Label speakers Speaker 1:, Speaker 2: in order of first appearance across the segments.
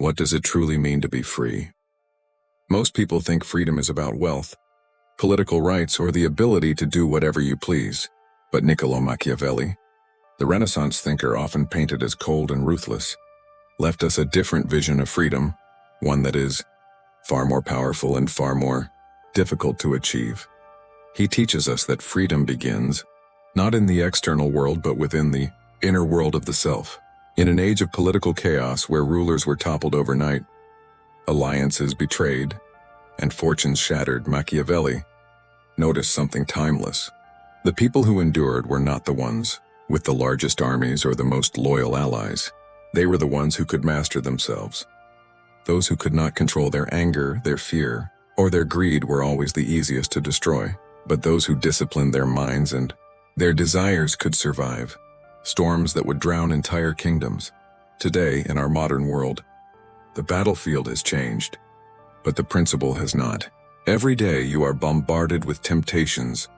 Speaker 1: What does it truly mean to be free? Most people think freedom is about wealth, political rights, or the ability to do whatever you please. But Niccolò Machiavelli, the Renaissance thinker often painted as cold and ruthless, left us a different vision of freedom, one that is far more powerful and far more difficult to achieve. He teaches us that freedom begins not in the external world but within the inner world of the self. In an age of political chaos where rulers were toppled overnight, alliances betrayed, and fortunes shattered, Machiavelli noticed something timeless. The people who endured were not the ones with the largest armies or the most loyal allies. They were the ones who could master themselves. Those who could not control their anger, their fear, or their greed were always the easiest to destroy. But those who disciplined their minds and their desires could survive storms that would drown entire kingdoms. Today, in our modern world, the battlefield has changed, but the principle has not. Every day you are bombarded with temptations,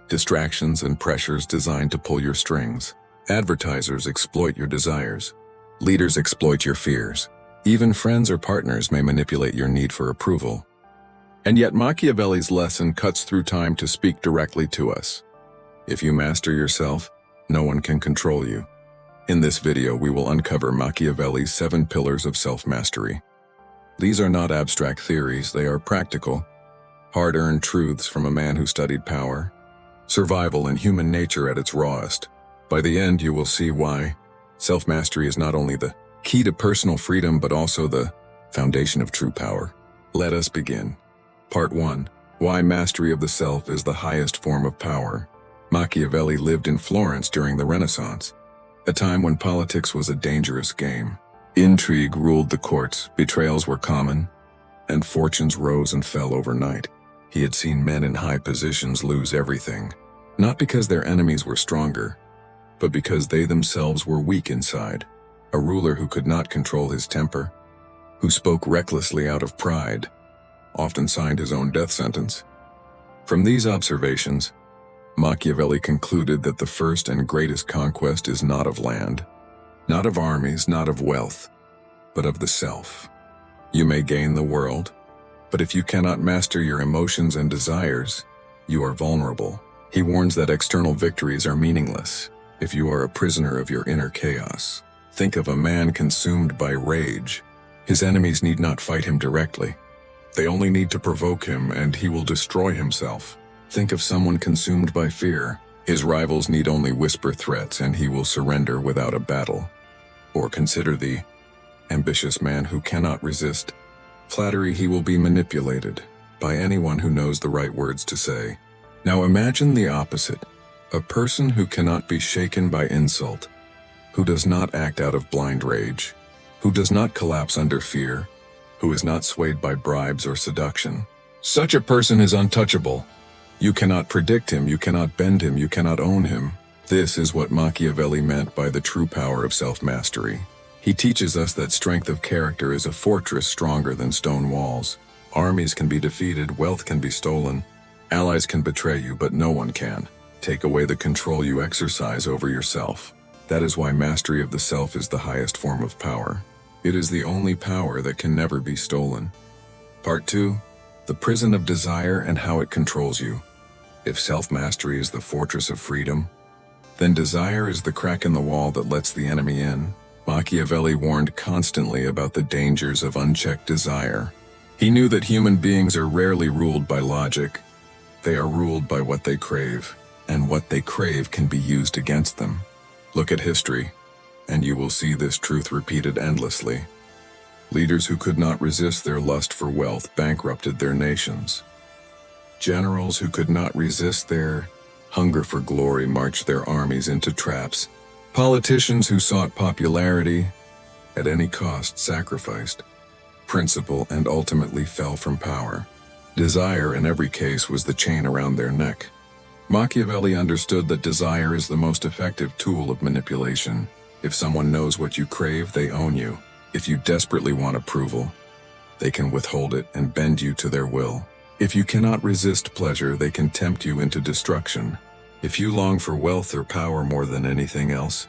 Speaker 1: distractions, and pressures designed to pull your strings. Advertisers exploit your desires. Leaders exploit your fears. Even friends or partners may manipulate your need for approval. And yet Machiavelli's lesson cuts through time to speak directly to us. If you master yourself, no one can control you. In this video, we will uncover Machiavelli's 7 pillars of self-mastery. These are not abstract theories, they are practical, hard-earned truths from a man who studied power, survival, and human nature at its rawest. By the end, you will see why self-mastery is not only the key to personal freedom, but also the foundation of true power. Let us begin. Part 1. Why mastery of the self is the highest form of power. Machiavelli lived in Florence during the Renaissance, a time when politics was a dangerous game. Intrigue ruled the courts, betrayals were common, and fortunes rose and fell overnight. He had seen men in high positions lose everything, not because their enemies were stronger, but because they themselves were weak inside. A ruler who could not control his temper, who spoke recklessly out of pride, often signed his own death sentence. From these observations, Machiavelli concluded that the first and greatest conquest is not of land, not of armies, not of wealth, but of the self. You may gain the world, but if you cannot master your emotions and desires, you are vulnerable. He warns that external victories are meaningless if you are a prisoner of your inner chaos. Think of a man consumed by rage. His enemies need not fight him directly. They only need to provoke him, and he will destroy himself. Think of someone consumed by fear. His rivals need only whisper threats, and he will surrender without a battle. Or consider the ambitious man who cannot resist flattery. He will be manipulated by anyone who knows the right words to say. Now imagine the opposite, a person who cannot be shaken by insult, who does not act out of blind rage, who does not collapse under fear, who is not swayed by bribes or seduction. Such a person is untouchable. You cannot predict him, you cannot bend him, you cannot own him. This is what Machiavelli meant by the true power of self-mastery. He teaches us that strength of character is a fortress stronger than stone walls. Armies can be defeated, wealth can be stolen, allies can betray you, but no one can take away the control you exercise over yourself. That is why mastery of the self is the highest form of power. It is the only power that can never be stolen. Part 2. The prison of desire and how it controls you. If self-mastery is the fortress of freedom, then desire is the crack in the wall that lets the enemy in. Machiavelli warned constantly about the dangers of unchecked desire. He knew that human beings are rarely ruled by logic. They are ruled by what they crave, and what they crave can be used against them. Look at history, and you will see this truth repeated endlessly. Leaders who could not resist their lust for wealth bankrupted their nations. Generals who could not resist their hunger for glory marched their armies into traps. Politicians who sought popularity at any cost sacrificed principle and ultimately fell from power. Desire in every case was the chain around their neck. Machiavelli understood that desire is the most effective tool of manipulation. If someone knows what you crave, they own you. If you desperately want approval, they can withhold it and bend you to their will. If you cannot resist pleasure, they can tempt you into destruction. If you long for wealth or power more than anything else,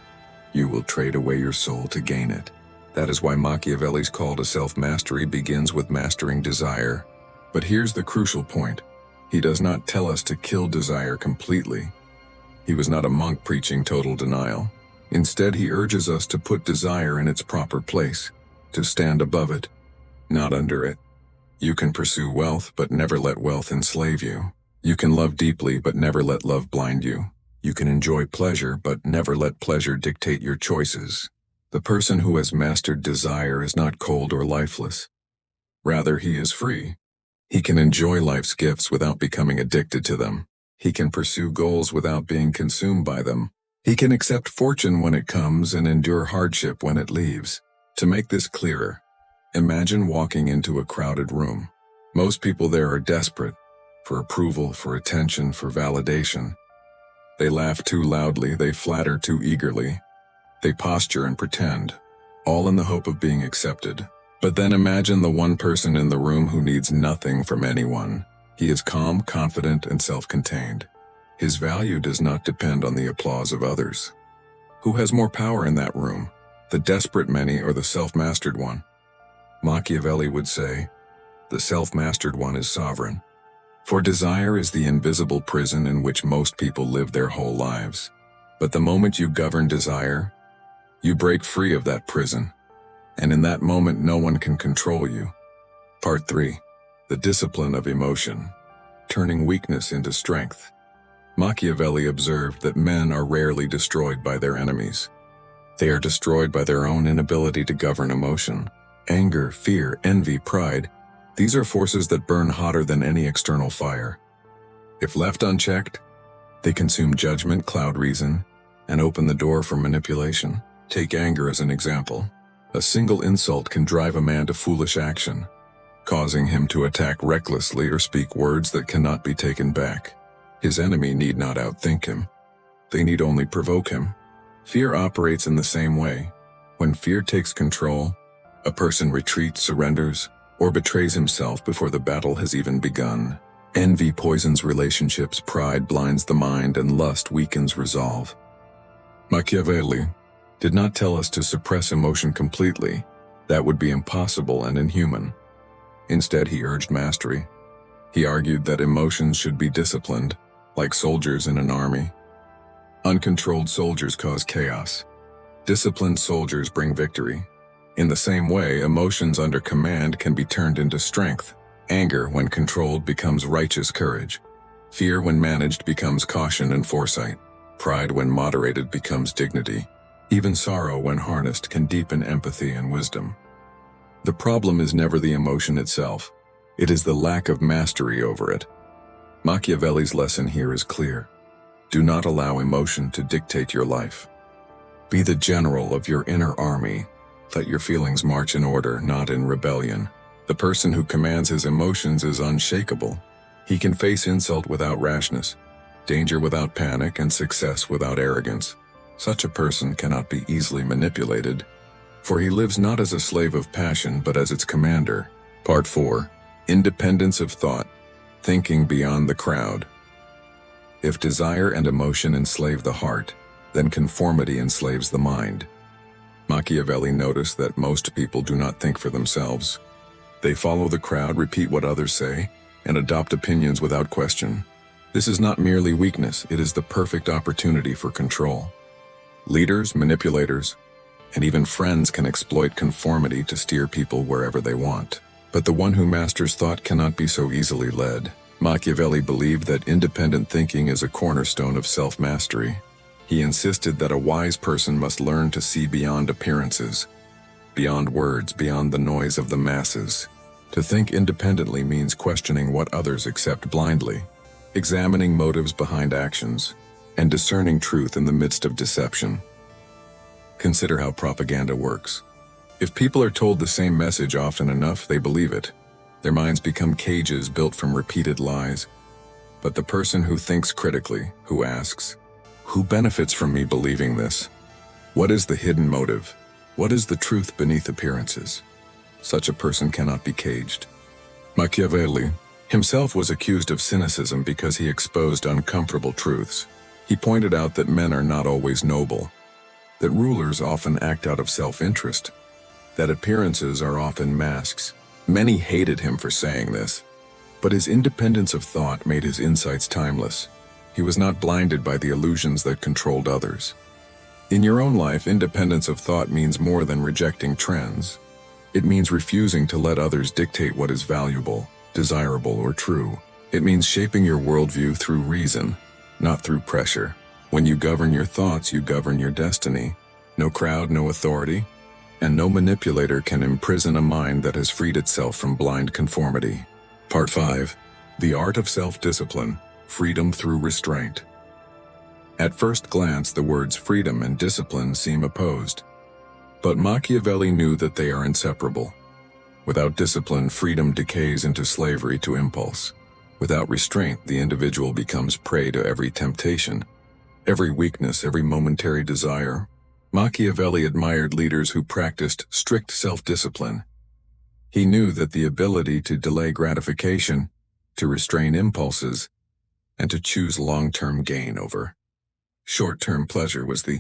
Speaker 1: you will trade away your soul to gain it. That is why Machiavelli's call to self-mastery begins with mastering desire. But here's the crucial point. He does not tell us to kill desire completely. He was not a monk preaching total denial. Instead, he urges us to put desire in its proper place, to stand above it, not under it. You can pursue wealth, but never let wealth enslave you. You can love deeply, but never let love blind you. You can enjoy pleasure, but never let pleasure dictate your choices. The person who has mastered desire is not cold or lifeless. Rather, he is free. He can enjoy life's gifts without becoming addicted to them. He can pursue goals without being consumed by them. He can accept fortune when it comes and endure hardship when it leaves. To make this clearer, imagine walking into a crowded room. Most people there are desperate for approval, for attention, for validation. They laugh too loudly, they flatter too eagerly. They posture and pretend, all in the hope of being accepted. But then imagine the one person in the room who needs nothing from anyone. He is calm, confident, and self-contained. His value does not depend on the applause of others. Who has more power in that room, the desperate many or the self-mastered one? Machiavelli would say, the self-mastered one is sovereign. For desire is the invisible prison in which most people live their whole lives. But the moment you govern desire, you break free of that prison. And in that moment, no one can control you. Part 3. The discipline of emotion, turning weakness into strength. Machiavelli observed that men are rarely destroyed by their enemies. They are destroyed by their own inability to govern emotion. Anger, fear, envy, pride, these are forces that burn hotter than any external fire. If left unchecked, they consume judgment, cloud reason, and open the door for manipulation. Take anger as an example. A single insult can drive a man to foolish action, causing him to attack recklessly or speak words that cannot be taken back. His enemy need not outthink him. They need only provoke him. Fear operates in the same way. When fear takes control, a person retreats, surrenders, or betrays himself before the battle has even begun. Envy poisons relationships, pride blinds the mind, and lust weakens resolve. Machiavelli did not tell us to suppress emotion completely. That would be impossible and inhuman. Instead, he urged mastery. He argued that emotions should be disciplined, like soldiers in an army. Uncontrolled soldiers cause chaos. Disciplined soldiers bring victory. In the same way, emotions under command can be turned into strength. Anger, when controlled, becomes righteous courage. Fear, when managed, becomes caution and foresight. Pride, when moderated, becomes dignity. Even sorrow, when harnessed, can deepen empathy and wisdom. The problem is never the emotion itself. It is the lack of mastery over it. Machiavelli's lesson here is clear. Do not allow emotion to dictate your life. Be the general of your inner army. Let your feelings march in order, not in rebellion. The person who commands his emotions is unshakable. He can face insult without rashness, danger without panic, and success without arrogance. Such a person cannot be easily manipulated, for he lives not as a slave of passion but as its commander. Part 4. Independence of thought, thinking beyond the crowd. If desire and emotion enslave the heart, then conformity enslaves the mind. Machiavelli noticed that most people do not think for themselves. They follow the crowd, repeat what others say, and adopt opinions without question. This is not merely weakness, it is the perfect opportunity for control. Leaders, manipulators, and even friends can exploit conformity to steer people wherever they want. But the one who masters thought cannot be so easily led. Machiavelli believed that independent thinking is a cornerstone of self-mastery. He insisted that a wise person must learn to see beyond appearances, beyond words, beyond the noise of the masses. To think independently means questioning what others accept blindly, examining motives behind actions, and discerning truth in the midst of deception. Consider how propaganda works. If people are told the same message often enough, they believe it. Their minds become cages built from repeated lies. But the person who thinks critically, who asks, who benefits from me believing this? What is the hidden motive? What is the truth beneath appearances? Such a person cannot be caged. Machiavelli himself was accused of cynicism because he exposed uncomfortable truths. He pointed out that men are not always noble, that rulers often act out of self-interest, that appearances are often masks. Many hated him for saying this, but his independence of thought made his insights timeless. He was not blinded by the illusions that controlled others. In your own life, independence of thought means more than rejecting trends. It means refusing to let others dictate what is valuable, desirable, or true. It means shaping your worldview through reason, not through pressure. When you govern your thoughts, you govern your destiny. No crowd, no authority, and no manipulator can imprison a mind that has freed itself from blind conformity. Part 5. The Art of Self-Discipline, Freedom Through Restraint. At first glance, the words freedom and discipline seem opposed. But Machiavelli knew that they are inseparable. Without discipline, freedom decays into slavery to impulse. Without restraint, the individual becomes prey to every temptation, every weakness, every momentary desire. Machiavelli admired leaders who practiced strict self-discipline. He knew that the ability to delay gratification, to restrain impulses, and to choose long-term gain over short-term pleasure was the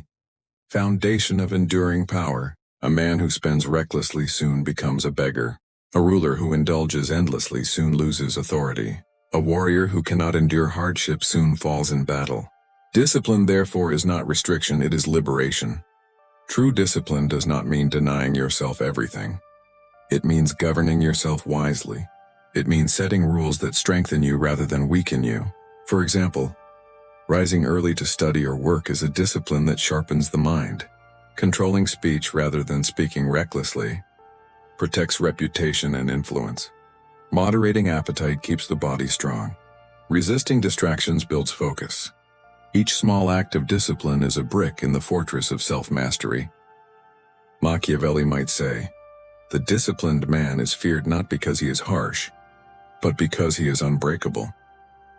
Speaker 1: foundation of enduring power. A man who spends recklessly soon becomes a beggar. A ruler who indulges endlessly soon loses authority. A warrior who cannot endure hardship soon falls in battle. Discipline, therefore, is not restriction, it is liberation. True discipline does not mean denying yourself everything. It means governing yourself wisely. It means setting rules that strengthen you rather than weaken you. For example, rising early to study or work is a discipline that sharpens the mind. Controlling speech rather than speaking recklessly protects reputation and influence. Moderating appetite keeps the body strong. Resisting distractions builds focus. Each small act of discipline is a brick in the fortress of self-mastery. Machiavelli might say, "The disciplined man is feared not because he is harsh, but because he is unbreakable."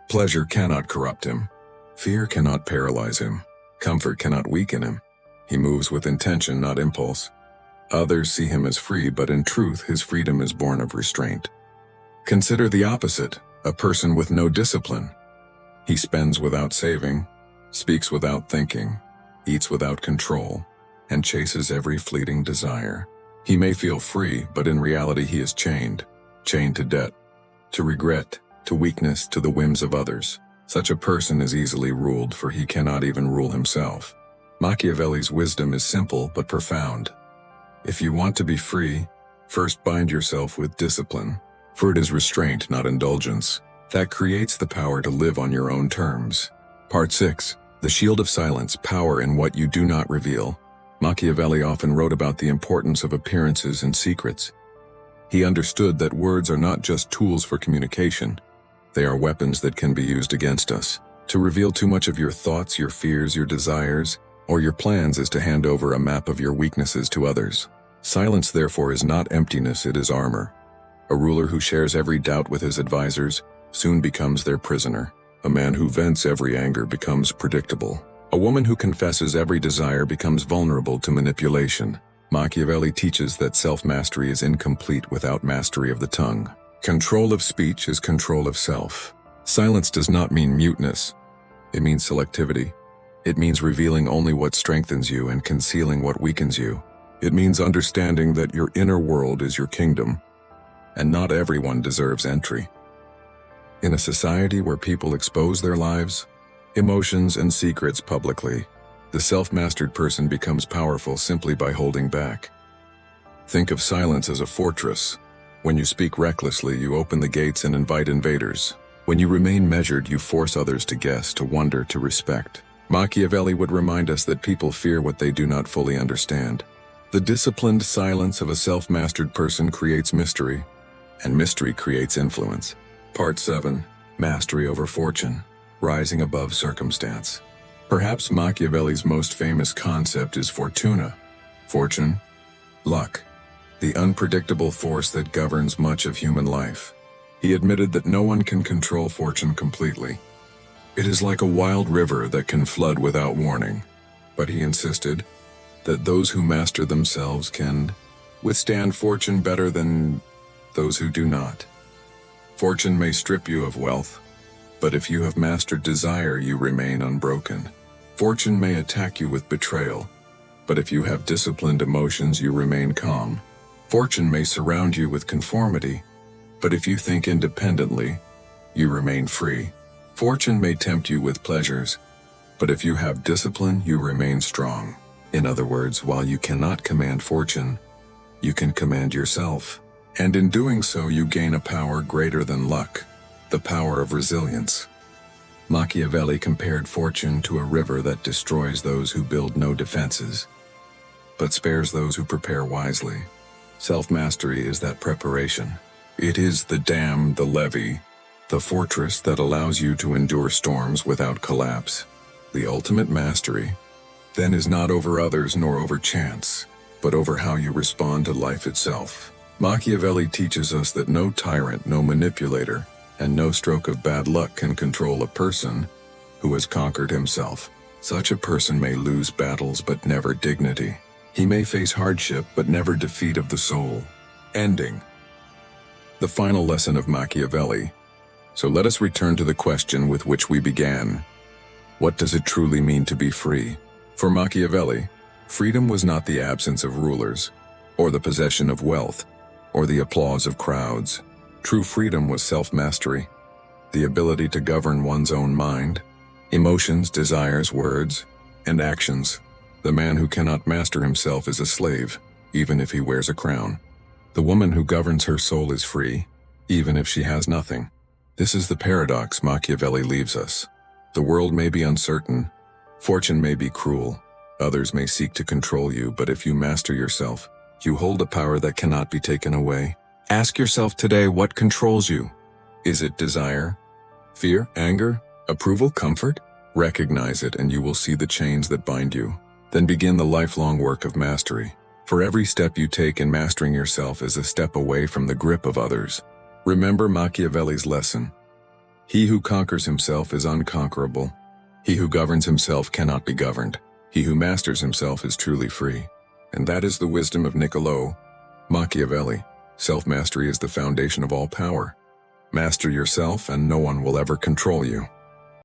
Speaker 1: Pleasure cannot corrupt him. Fear cannot paralyze him. Comfort cannot weaken him. He moves with intention, not impulse. Others see him as free, but in truth, his freedom is born of restraint. Consider the opposite, a person with no discipline. He spends without saving, speaks without thinking, eats without control, and chases every fleeting desire. He may feel free, but in reality he is chained to debt, to regret, to weakness, to the whims of others. Such a person is easily ruled, for he cannot even rule himself. Machiavelli's wisdom is simple but profound. If you want to be free, first bind yourself with discipline, for it is restraint, not indulgence, that creates the power to live on your own terms. Part 6. The Shield of Silence, Power in What You Do Not Reveal. Machiavelli often wrote about the importance of appearances and secrets. He understood that words are not just tools for communication. They are weapons that can be used against us. To reveal too much of your thoughts, your fears, your desires, or your plans is to hand over a map of your weaknesses to others. Silence, therefore, is not emptiness, it is armor. A ruler who shares every doubt with his advisors soon becomes their prisoner. A man who vents every anger becomes predictable. A woman who confesses every desire becomes vulnerable to manipulation. Machiavelli teaches that self-mastery is incomplete without mastery of the tongue. Control of speech is control of self. Silence does not mean muteness. It means selectivity. It means revealing only what strengthens you and concealing what weakens you. It means understanding that your inner world is your kingdom, and not everyone deserves entry. In a society where people expose their lives, emotions, and secrets publicly, the self-mastered person becomes powerful simply by holding back. Think of silence as a fortress. When you speak recklessly, you open the gates and invite invaders. When you remain measured, you force others to guess, to wonder, to respect. Machiavelli would remind us that people fear what they do not fully understand. The disciplined silence of a self-mastered person creates mystery, and mystery creates influence. Part 7. Mastery over Fortune, Rising Above Circumstance. Perhaps Machiavelli's most famous concept is fortuna, fortune, luck, the unpredictable force that governs much of human life. He admitted that no one can control fortune completely. It is like a wild river that can flood without warning, but he insisted that those who master themselves can withstand fortune better than those who do not. Fortune may strip you of wealth, but if you have mastered desire, you remain unbroken. Fortune may attack you with betrayal, but if you have disciplined emotions, you remain calm. Fortune may surround you with conformity, but if you think independently, you remain free. Fortune may tempt you with pleasures, but if you have discipline, you remain strong. In other words, while you cannot command fortune, you can command yourself. And in doing so, you gain a power greater than luck, the power of resilience. Machiavelli compared fortune to a river that destroys those who build no defenses, but spares those who prepare wisely. Self-mastery is that preparation. It is the dam, the levee, the fortress that allows you to endure storms without collapse. The ultimate mastery, then, is not over others nor over chance, but over how you respond to life itself. Machiavelli teaches us that no tyrant, no manipulator, and no stroke of bad luck can control a person who has conquered himself. Such a person may lose battles but never dignity. He may face hardship but never defeat of the soul. Ending. The final lesson of Machiavelli. So let us return to the question with which we began. What does it truly mean to be free? For Machiavelli, freedom was not the absence of rulers, or the possession of wealth, or the applause of crowds. True freedom was self-mastery, the ability to govern one's own mind, emotions, desires, words, and actions. The man who cannot master himself is a slave, even if he wears a crown. The woman who governs her soul is free, even if she has nothing. This is the paradox Machiavelli leaves us. The world may be uncertain, fortune may be cruel, others may seek to control you, but if you master yourself, you hold a power that cannot be taken away. Ask yourself today, what controls you? Is it desire, fear, anger, approval, comfort? Recognize it and you will see the chains that bind you. Then begin the lifelong work of mastery. For every step you take in mastering yourself is a step away from the grip of others. Remember Machiavelli's lesson. He who conquers himself is unconquerable. He who governs himself cannot be governed. He who masters himself is truly free. And that is the wisdom of Niccolò Machiavelli. Self-mastery is the foundation of all power. Master yourself and no one will ever control you.